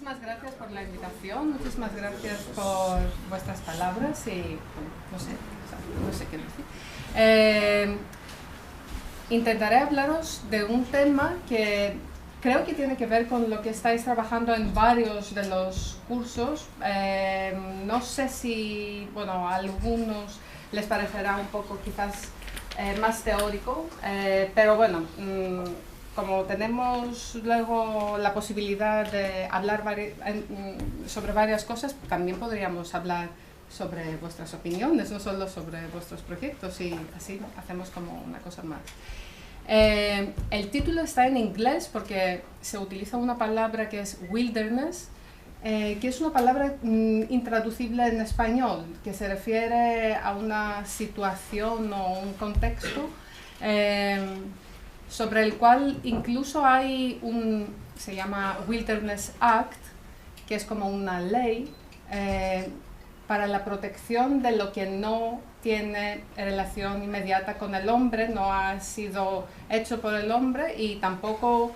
muchísimas gracias por la invitación, muchísimas gracias por vuestras palabras y no sé qué decir. Intentaré hablaros de un tema que creo que tiene que ver con lo que estáis trabajando en varios de los cursos. No sé si, bueno, a algunos les parecerá un poco quizás más teórico, pero bueno, como tenemos luego la posibilidad de hablar sobre varias cosas, también podríamos hablar sobre vuestras opiniones, no solo sobre vuestros proyectos, y así hacemos como una cosa más. El título está en inglés porque se utiliza una palabra que es wilderness, que es una palabra intraducible en español, que se refiere a una situación o un contexto sobre el cual incluso hay se llama Wilderness Act, que es como una ley para la protección de lo que no tiene relación inmediata con el hombre, no ha sido hecho por el hombre y tampoco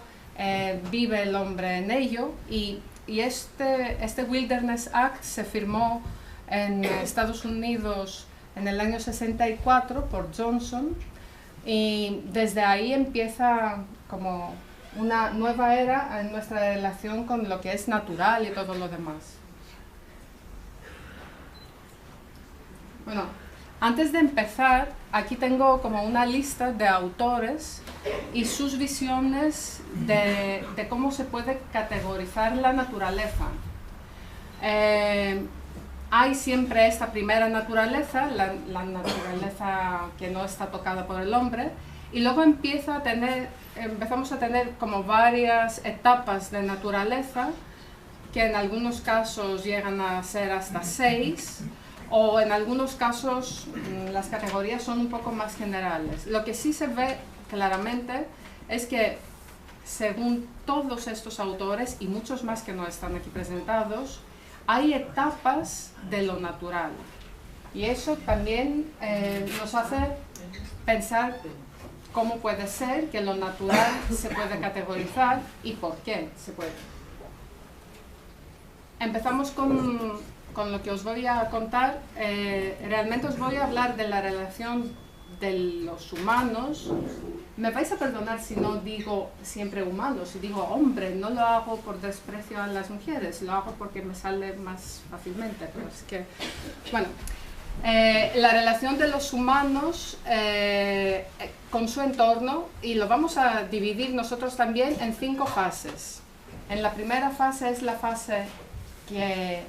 vive el hombre en ello. Y este Wilderness Act se firmó en Estados Unidos en el año 64 por Johnson, y desde ahí empieza como una nueva era en nuestra relación con lo que es natural y todo lo demás. Bueno, antes de empezar, aquí tengo como una lista de autores y sus visiones de cómo se puede categorizar la naturaleza. Hay siempre esta primera naturaleza, la naturaleza que no está tocada por el hombre, y luego empezamos a tener como varias etapas de naturaleza, que en algunos casos llegan a ser hasta 6, o en algunos casos las categorías son un poco más generales. Lo que sí se ve claramente es que, según todos estos autores y muchos más que no están aquí presentados, hay etapas de lo natural, y eso también nos hace pensar cómo puede ser que lo natural se puede categorizar y por qué se puede. Empezamos con lo que os voy a contar. Realmente os voy a hablar de la relación de los humanos. Me vais a perdonar si no digo siempre humanos, si digo hombre, no lo hago por desprecio a las mujeres, lo hago porque me sale más fácilmente, pero es que, bueno, la relación de los humanos con su entorno, y lo vamos a dividir nosotros también en 5 fases. En la primera fase es la fase que,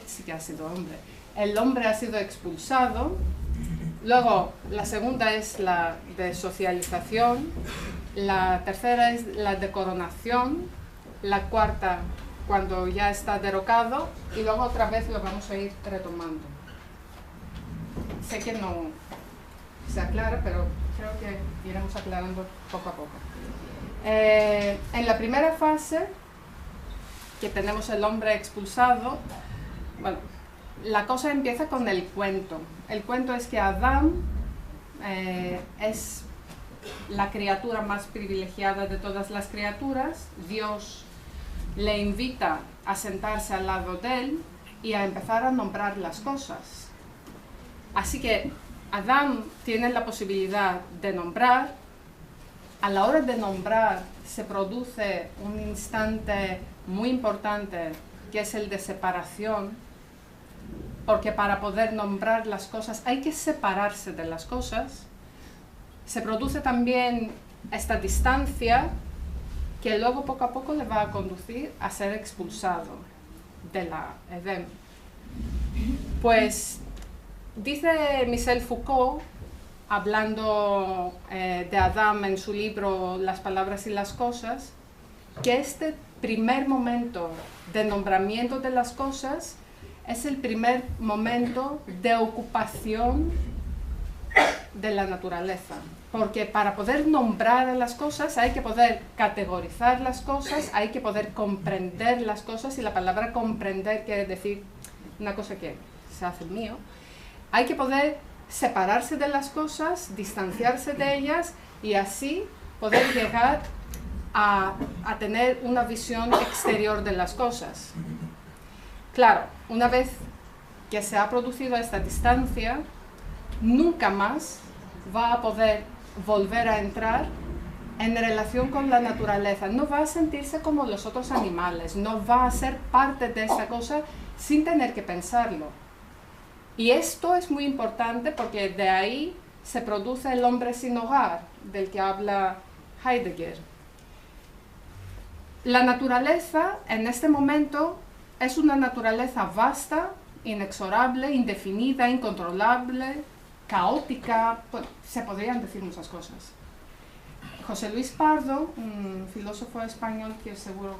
sí que ha sido hombre, el hombre ha sido expulsado. Luego, la segunda es la de socialización, la tercera es la de coronación, la cuarta cuando ya está derrocado, y luego otra vez lo vamos a ir retomando. Sé que no se aclara, pero creo que iremos aclarando poco a poco. En la primera fase, que tenemos el hombre expulsado, bueno, la cosa empieza con el cuento. El cuento es que Adán es la criatura más privilegiada de todas las criaturas. Dios le invita a sentarse al lado de él y a empezar a nombrar las cosas. Así que Adán tiene la posibilidad de nombrar. A la hora de nombrar se produce un instante muy importante, que es el de separación, porque para poder nombrar las cosas hay que separarse de las cosas. Se produce también esta distancia que luego poco a poco le va a conducir a ser expulsado de la Edén. Pues dice Michel Foucault, hablando de Adán en su libro Las palabras y las cosas, que este primer momento de nombramiento de las cosas es el primer momento de ocupación de la naturaleza, porque para poder nombrar a las cosas hay que poder categorizar las cosas, hay que poder comprender las cosas, y la palabra comprender quiere decir una cosa que se hace mío. Hay que poder separarse de las cosas, distanciarse de ellas, y así poder llegar a tener una visión exterior de las cosas. Claro, una vez que se ha producido esta distancia, nunca más va a poder volver a entrar en relación con la naturaleza, no va a sentirse como los otros animales, no va a ser parte de esta cosa sin tener que pensarlo. Y esto es muy importante porque de ahí se produce el hombre sin hogar, del que habla Heidegger. La naturaleza en este momento es una naturaleza vasta, inexorable, indefinida, incontrolable, caótica, bueno, se podrían decir muchas cosas. José Luis Pardo, un filósofo español que seguro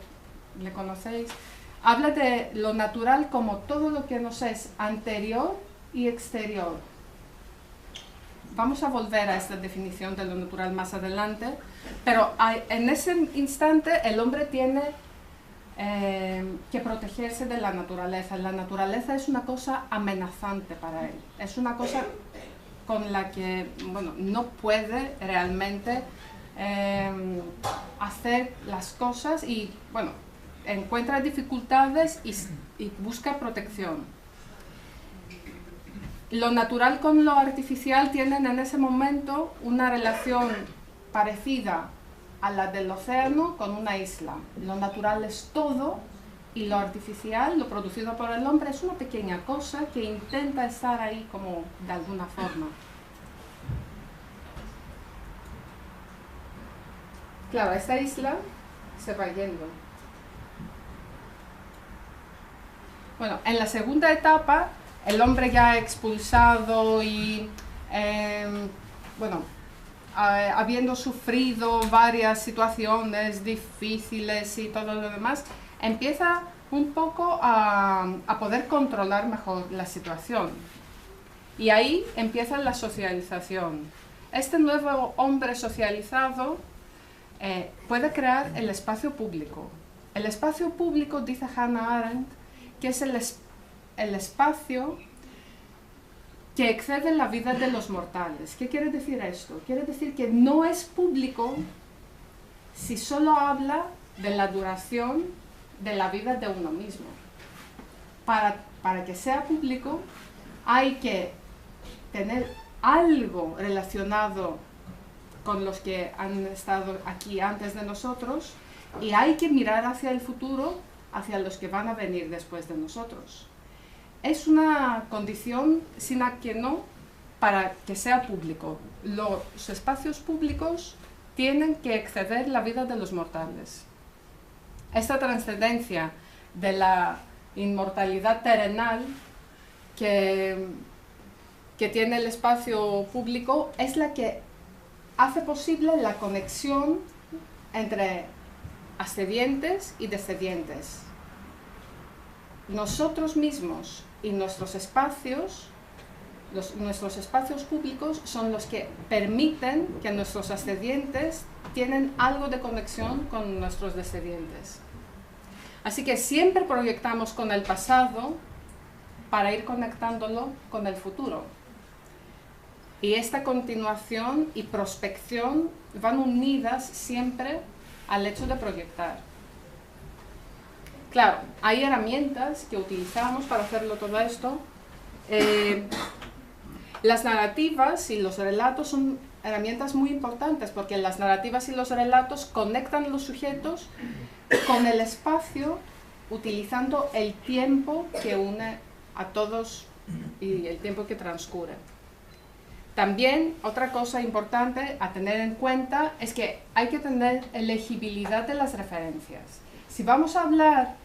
le conocéis, habla de lo natural como todo lo que nos es anterior y exterior. Vamos a volver a esta definición de lo natural más adelante, pero en ese instante el hombre tiene que protegerse de la naturaleza. La naturaleza es una cosa amenazante para él, es una cosa con la que, bueno, no puede realmente hacer las cosas y, bueno, encuentra dificultades y busca protección. Lo natural con lo artificial tienen en ese momento una relación parecida a la del océano con una isla. Lo natural es todo y lo artificial, lo producido por el hombre, es una pequeña cosa que intenta estar ahí como de alguna forma. Claro, esta isla se va yendo. Bueno, en la segunda etapa, el hombre ya ha expulsado y, bueno, habiendo sufrido varias situaciones difíciles y todo lo demás, empieza un poco a poder controlar mejor la situación. Y ahí empieza la socialización. Este nuevo hombre socializado puede crear el espacio público. El espacio público, dice Hannah Arendt, que es el espacio que excede la vida de los mortales. ¿Qué quiere decir esto? Quiere decir que no es público si solo habla de la duración de la vida de uno mismo. Para que sea público hay que tener algo relacionado con los que han estado aquí antes de nosotros y hay que mirar hacia el futuro, hacia los que van a venir después de nosotros. Es una condición sine qua non para que sea público. Los espacios públicos tienen que exceder la vida de los mortales. Esta trascendencia de la inmortalidad terrenal que tiene el espacio público es la que hace posible la conexión entre ascendientes y descendientes. Nosotros mismos y nuestros espacios públicos son los que permiten que nuestros ascendientes tienen algo de conexión con nuestros descendientes. Así que siempre proyectamos con el pasado para ir conectándolo con el futuro. Y esta continuación y prospección van unidas siempre al hecho de proyectar. Claro, hay herramientas que utilizamos para hacerlo todo esto. Las narrativas y los relatos son herramientas muy importantes porque las narrativas y los relatos conectan los sujetos con el espacio utilizando el tiempo que une a todos y el tiempo que transcurre. También otra cosa importante a tener en cuenta es que hay que tener elegibilidad de las referencias. Si vamos a hablar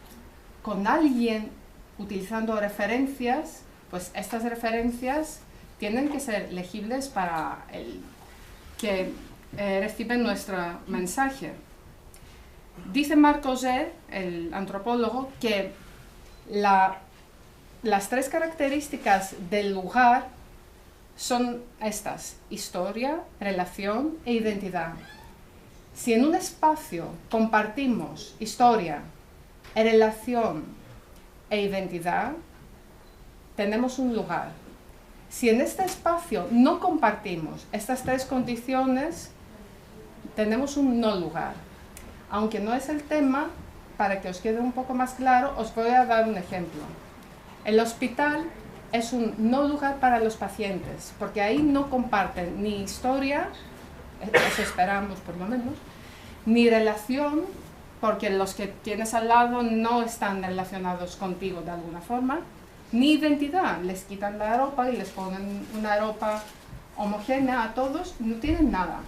con alguien utilizando referencias, pues estas referencias tienen que ser legibles para el que recibe nuestro mensaje. Dice Marc Augé, el antropólogo, que las tres características del lugar son estas: historia, relación e identidad. Si en un espacio compartimos historia, relación e identidad, tenemos un lugar. Si en este espacio no compartimos estas tres condiciones, tenemos un no lugar. Aunque no es el tema, para que os quede un poco más claro, os voy a dar un ejemplo. El hospital es un no lugar para los pacientes, porque ahí no comparten ni historia, eso esperamos por lo menos, ni relación, porque los que tienes al lado no están relacionados contigo de alguna forma, ni identidad, les quitan la ropa y les ponen una ropa homogénea a todos, no tienen nada.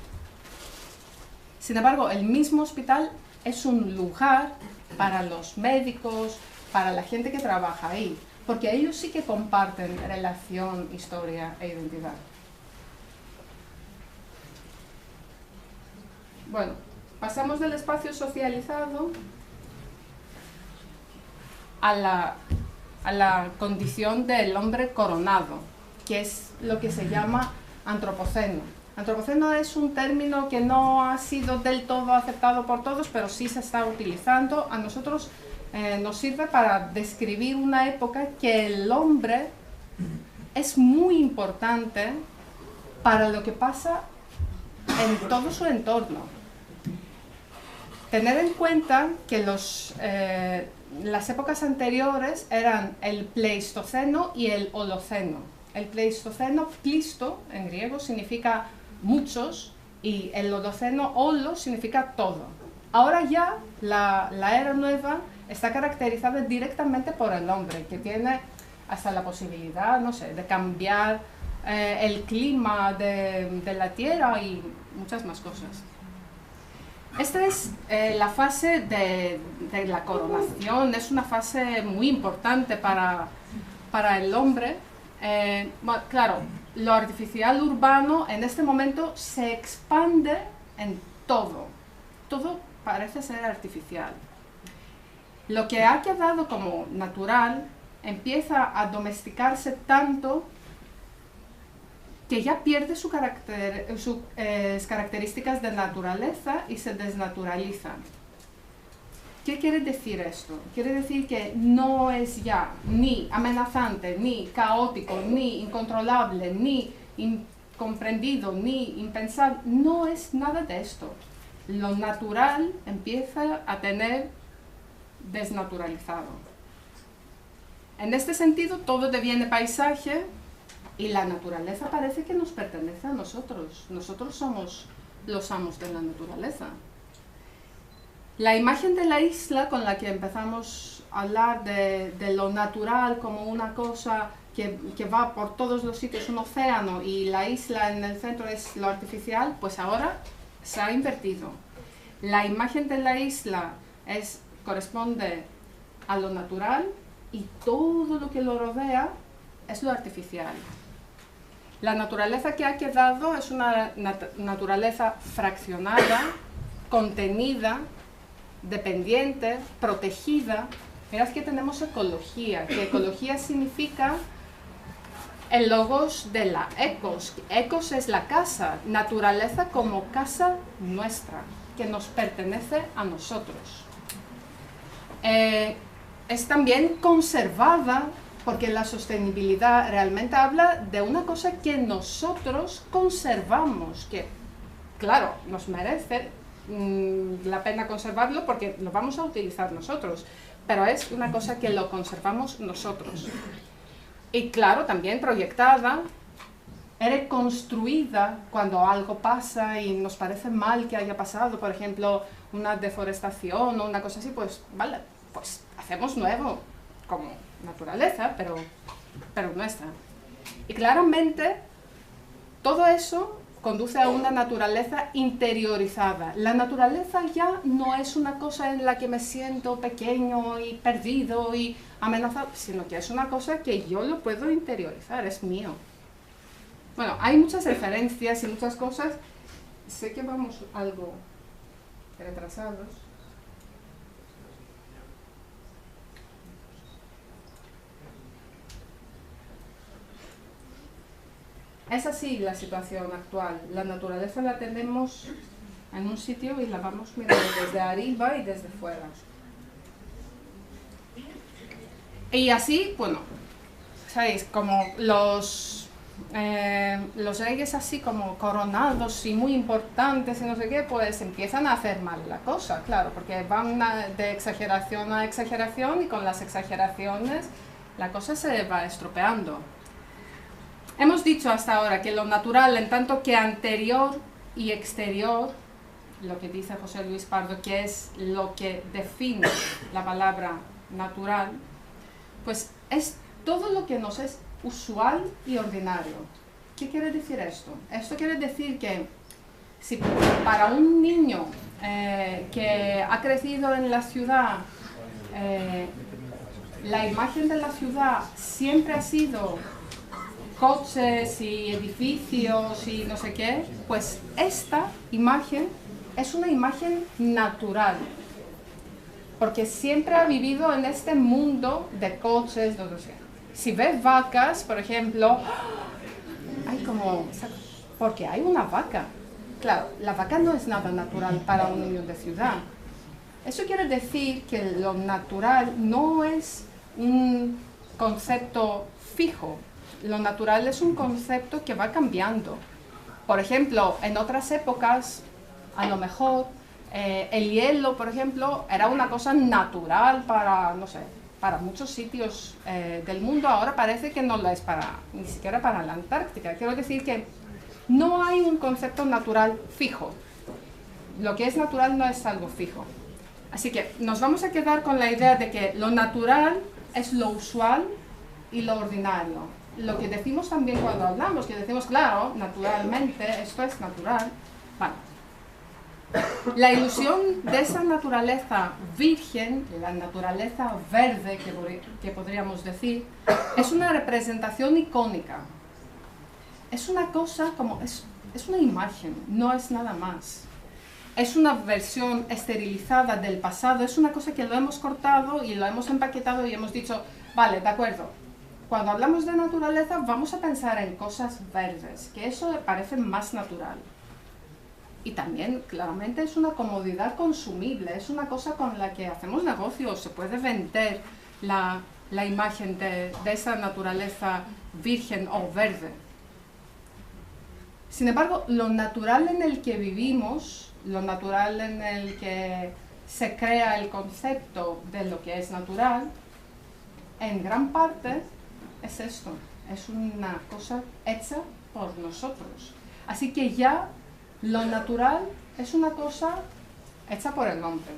Sin embargo, el mismo hospital es un lugar para los médicos, para la gente que trabaja ahí, porque ellos sí que comparten relación, historia e identidad. Bueno, pasamos del espacio socializado a la condición del hombre coronado, que es lo que se llama antropoceno. Antropoceno es un término que no ha sido del todo aceptado por todos, pero sí se está utilizando. A nosotros nos sirve para describir una época que el hombre es muy importante para lo que pasa en todo su entorno. Tener en cuenta que las épocas anteriores eran el Pleistoceno y el Holoceno. El Pleistoceno, plisto, en griego, significa muchos, y el Holoceno, holo, significa todo. Ahora ya la era nueva está caracterizada directamente por el hombre, que tiene hasta la posibilidad, no sé, de cambiar el clima de la Tierra y muchas más cosas. Esta es la fase de la coronación, es una fase muy importante para el hombre. Bueno, claro, lo artificial urbano en este momento se expande en todo. Todo parece ser artificial. Lo que ha quedado como natural empieza a domesticarse tanto que ya pierde sus características de naturaleza y se desnaturaliza. ¿Qué quiere decir esto? Quiere decir que no es ya ni amenazante, ni caótico, ni incontrolable, ni incomprendido, ni impensable. No es nada de esto. Lo natural empieza a tener desnaturalizado. En este sentido, todo deviene paisaje y la naturaleza parece que nos pertenece a nosotros. Nosotros somos los amos de la naturaleza. La imagen de la isla con la que empezamos a hablar de lo natural como una cosa que va por todos los sitios, un océano, y la isla en el centro es lo artificial, pues ahora se ha invertido. La imagen de la isla corresponde a lo natural y todo lo que lo rodea es lo artificial. La naturaleza que ha quedado es una naturaleza fraccionada, contenida, dependiente, protegida. Mirad que tenemos ecología, que ecología significa el logos de la ecos. Ecos es la casa, naturaleza como casa nuestra, que nos pertenece a nosotros. Es también conservada, porque la sostenibilidad realmente habla de una cosa que nosotros conservamos, que claro, nos merece la pena conservarlo porque lo vamos a utilizar nosotros, pero es una cosa que lo conservamos nosotros. Y claro, también proyectada, reconstruida cuando algo pasa y nos parece mal que haya pasado, por ejemplo, una deforestación o una cosa así, pues vale, pues hacemos nuevo, como naturaleza, pero nuestra. Y claramente todo eso conduce a una naturaleza interiorizada. La naturaleza ya no es una cosa en la que me siento pequeño y perdido y amenazado, sino que es una cosa que yo lo puedo interiorizar, es mío. Bueno, hay muchas referencias y muchas cosas. Sé que vamos algo retrasados. Es así la situación actual. La naturaleza la tenemos en un sitio y la vamos mirando desde arriba y desde fuera. Y así, bueno, ¿sabéis? Como los los reyes así como coronados y muy importantes y no sé qué, pues empiezan a hacer mal la cosa, claro, porque van de exageración a exageración y con las exageraciones la cosa se va estropeando. Hemos dicho hasta ahora que lo natural, en tanto que anterior y exterior, lo que dice José Luis Pardo, que es lo que define la palabra natural, pues es todo lo que nos es usual y ordinario. ¿Qué quiere decir esto? Esto quiere decir que si para un niño que ha crecido en la ciudad, la imagen de la ciudad siempre ha sido coches y edificios y no sé qué, pues esta imagen es una imagen natural, porque siempre ha vivido en este mundo de coches, no sé. Si ves vacas, por ejemplo, hay como, porque hay una vaca. Claro, la vaca no es nada natural para un niño de ciudad. Eso quiere decir que lo natural no es un concepto fijo. Lo natural es un concepto que va cambiando. Por ejemplo, en otras épocas, a lo mejor, el hielo, por ejemplo, era una cosa natural para, no sé, para muchos sitios del mundo. Ahora parece que no lo es ni siquiera para la Antártica. Quiero decir que no hay un concepto natural fijo. Lo que es natural no es algo fijo. Así que nos vamos a quedar con la idea de que lo natural es lo usual y lo ordinario. Lo que decimos también cuando hablamos, que decimos, claro, naturalmente, esto es natural. Vale. La ilusión de esa naturaleza virgen, la naturaleza verde, que podríamos decir, es una representación icónica. Es una cosa como, es una imagen, no es nada más. Es una versión esterilizada del pasado, es una cosa que lo hemos cortado y lo hemos empaquetado y hemos dicho, vale, de acuerdo, cuando hablamos de naturaleza vamos a pensar en cosas verdes, que eso parece más natural. Y también, claramente, es una comodidad consumible, es una cosa con la que hacemos negocios, se puede vender la imagen de esa naturaleza virgen o verde. Sin embargo, lo natural en el que vivimos, lo natural en el que se crea el concepto de lo que es natural, en gran parte es esto, es una cosa hecha por nosotros. Así que ya lo natural es una cosa hecha por el hombre.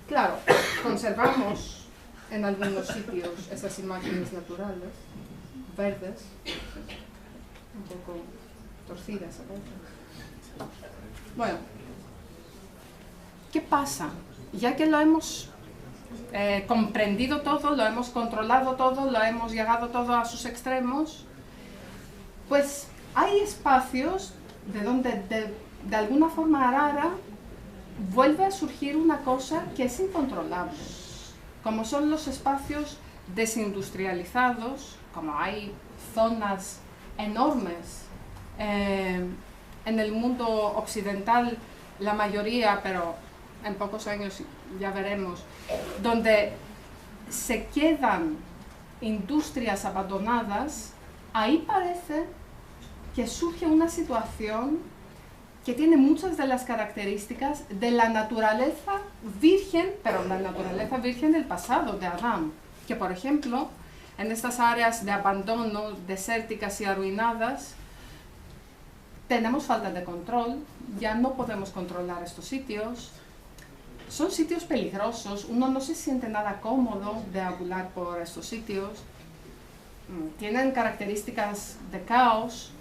Claro, conservamos en algunos sitios esas imágenes naturales, verdes, un poco torcidas a veces. Bueno, ¿qué pasa? Ya que lo hemos comprendido todo, lo hemos controlado todo, lo hemos llegado todo a sus extremos, pues hay espacios de donde de alguna forma rara vuelve a surgir una cosa que es incontrolable, como son los espacios desindustrializados, como hay zonas enormes en el mundo occidental, la mayoría, pero en pocos años ya veremos, donde se quedan industrias abandonadas. Ahí parece que surge una situación que tiene muchas de las características de la naturaleza virgen, pero la naturaleza virgen del pasado, de Adán, que por ejemplo, en estas áreas de abandono, desérticas y arruinadas, tenemos falta de control, ya no podemos controlar estos sitios, son sitios peligrosos, uno no se siente nada cómodo de deambular por estos sitios, tienen características de caos,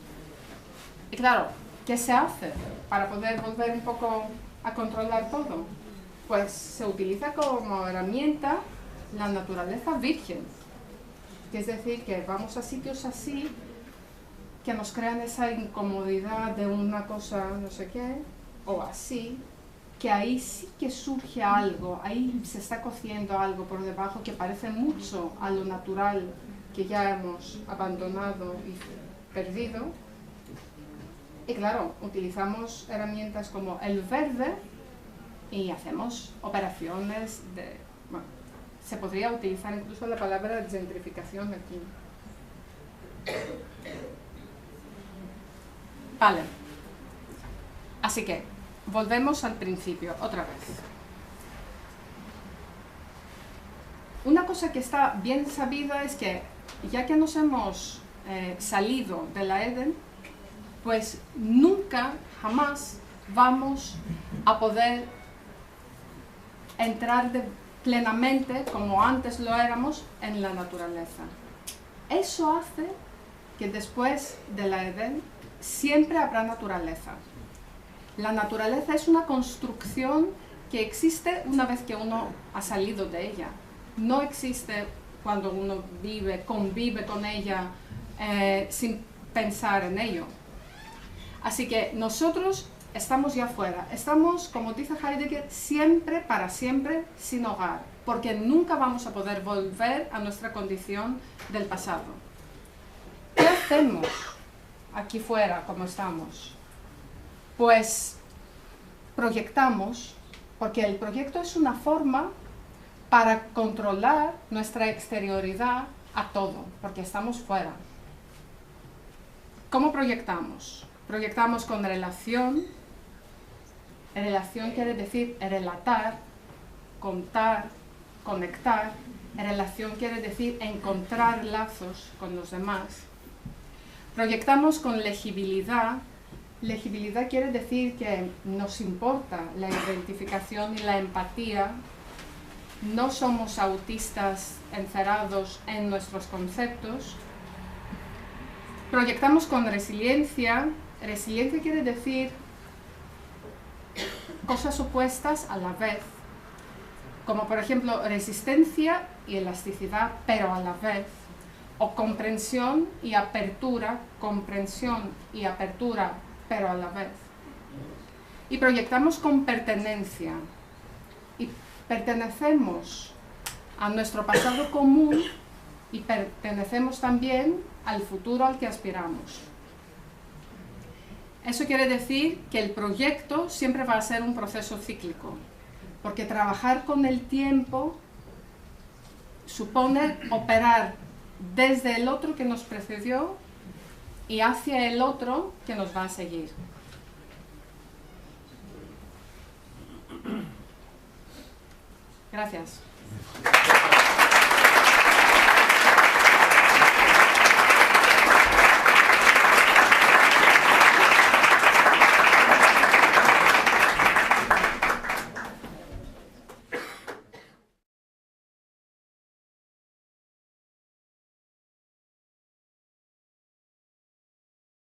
y claro, ¿qué se hace para poder volver un poco a controlar todo? Pues se utiliza como herramienta la naturaleza virgen, que es decir, que vamos a sitios así, que nos crean esa incomodidad de una cosa no sé qué, o así, que ahí sí que surge algo, ahí se está cociendo algo por debajo que parece mucho a lo natural que ya hemos abandonado y perdido. Y claro, utilizamos herramientas como el verde y hacemos operaciones de, bueno, Se podría utilizar incluso la palabra gentrificación aquí. Vale. Así que, volvemos al principio, otra vez. Una cosa que está bien sabida es que, ya que nos hemos salido de la Edén, pues nunca, jamás vamos a poder entrar plenamente, como antes lo éramos, en la naturaleza. Eso hace que después de la Edén siempre habrá naturaleza. La naturaleza es una construcción que existe una vez que uno ha salido de ella. No existe cuando uno convive con ella sin pensar en ello. Así que nosotros estamos ya fuera, estamos, como dice Heidegger, siempre, para siempre, sin hogar, porque nunca vamos a poder volver a nuestra condición del pasado. ¿Qué hacemos aquí fuera, como estamos? Pues proyectamos, porque el proyecto es una forma para controlar nuestra exterioridad a todo, porque estamos fuera. ¿Cómo proyectamos? Proyectamos con relación. Relación quiere decir relatar, contar, conectar. Relación quiere decir encontrar lazos con los demás. Proyectamos con legibilidad. Legibilidad quiere decir que nos importa la identificación y la empatía. No somos autistas encerrados en nuestros conceptos. Proyectamos con resiliencia. Resiliencia quiere decir cosas opuestas a la vez, como por ejemplo resistencia y elasticidad, pero a la vez, o comprensión y apertura, pero a la vez. Y proyectamos con pertenencia, y pertenecemos a nuestro pasado común y pertenecemos también al futuro al que aspiramos. Eso quiere decir que el proyecto siempre va a ser un proceso cíclico, porque trabajar con el tiempo supone operar desde el otro que nos precedió y hacia el otro que nos va a seguir. Gracias.